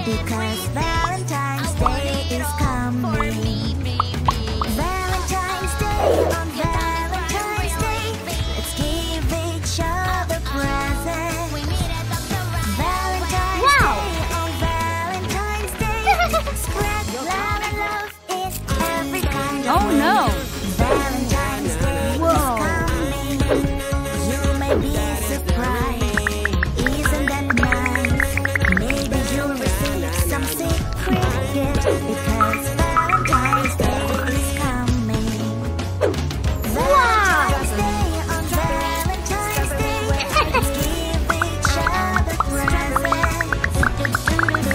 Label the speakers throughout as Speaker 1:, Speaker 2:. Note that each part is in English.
Speaker 1: because Valentine's Day is coming. Valentine's Day, on Valentine's Day, let's give each other presents. Valentine's Day, on Valentine's Day, spread love and love in every kind of way.
Speaker 2: No!
Speaker 1: Valentine's Day is coming. You may be surprised. Isn't that nice? Maybe you'll receive some secret gift because Valentine's Day is coming. Valentine's Day, on Valentine's Day, let's give each other presents.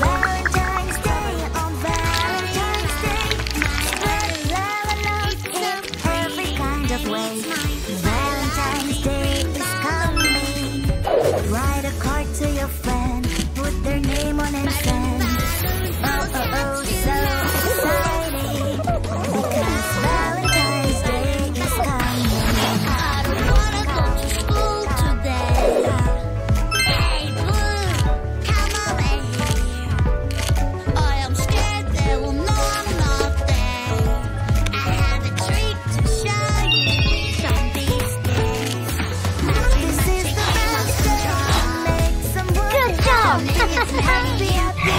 Speaker 1: Valentine's Day, on Valentine's Day, spread love and love in every kind of way. Valentine's Day is coming. Write a card to your friend, put their name on and send. Oh, oh, oh, so exciting, because Valentine's Day is coming.
Speaker 3: I don't wanna go to school today. Hey, Blue, come over here. I am scared they will know I'm not there. I have a treat to show you some these days.
Speaker 1: This is the best day to make some good job. Happy, happy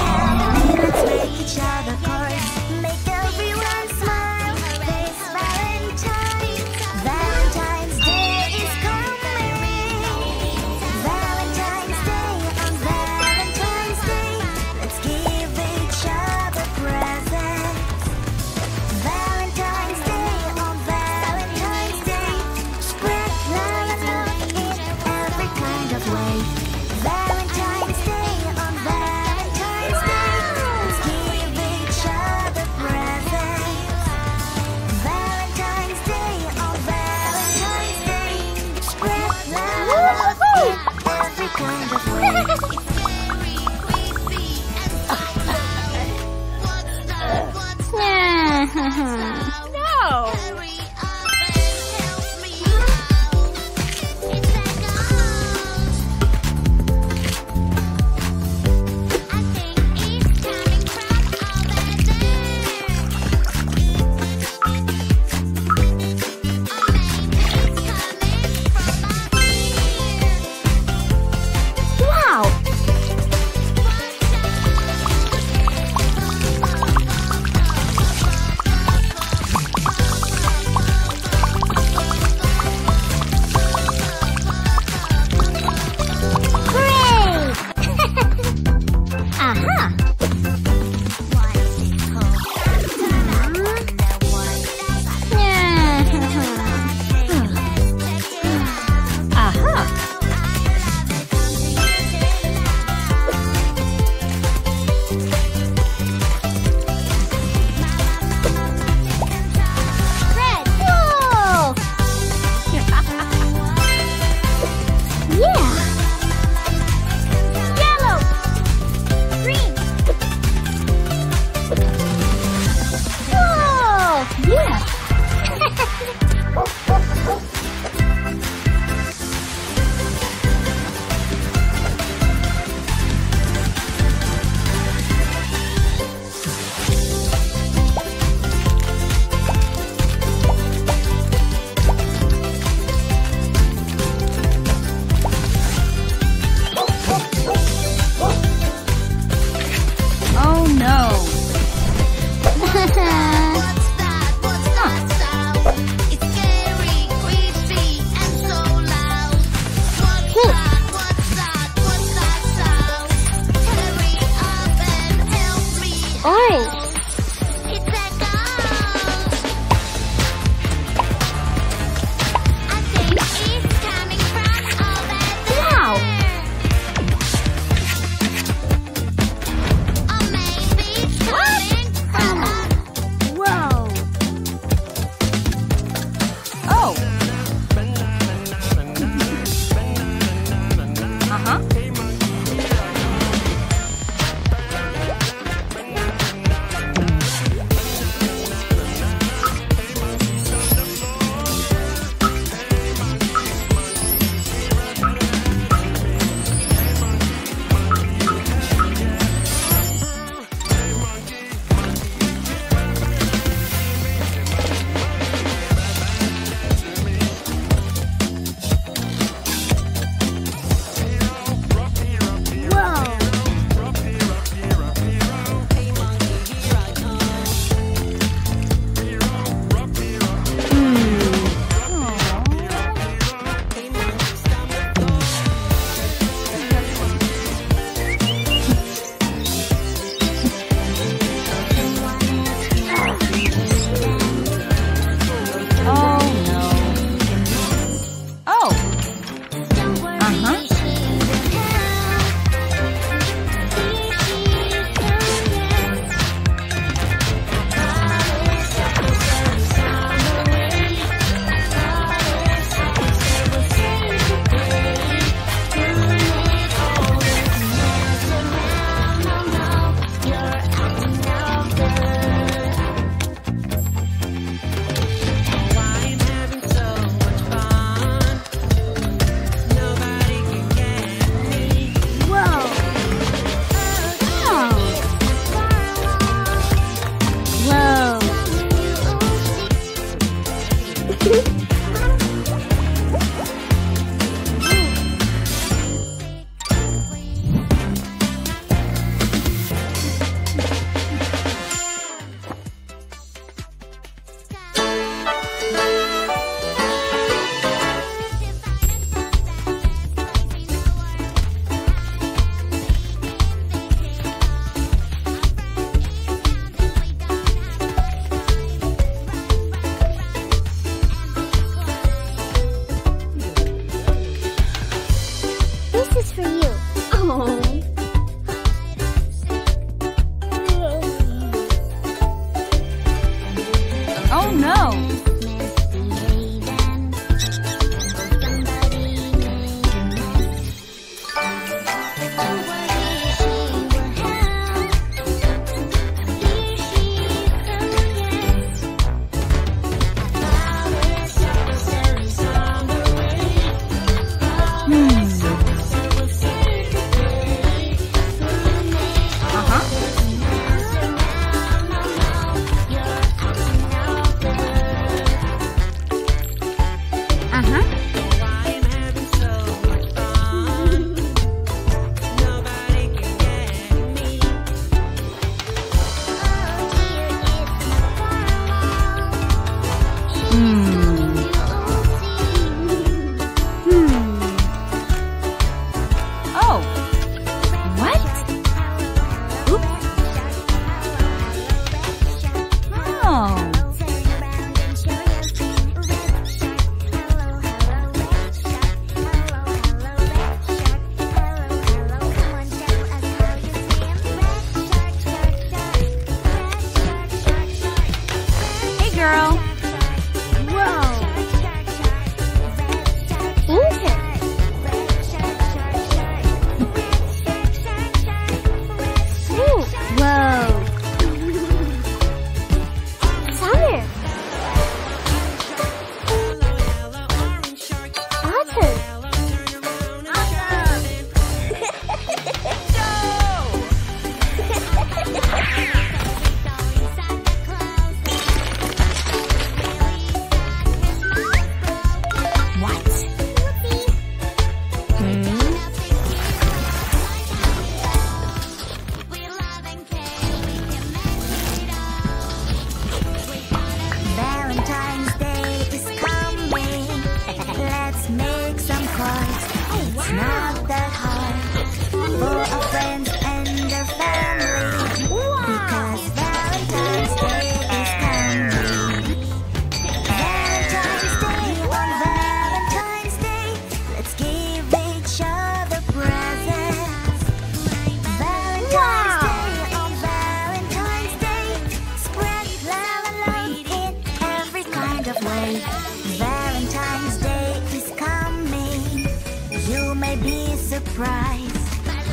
Speaker 1: surprise.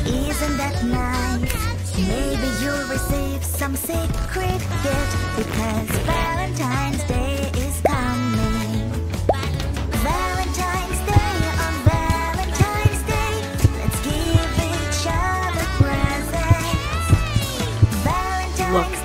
Speaker 1: Isn't that nice? Maybe you'll receive some secret gift because Valentine's Day is coming. Valentine's Day, on Valentine's Day, let's give each other presents. Valentine's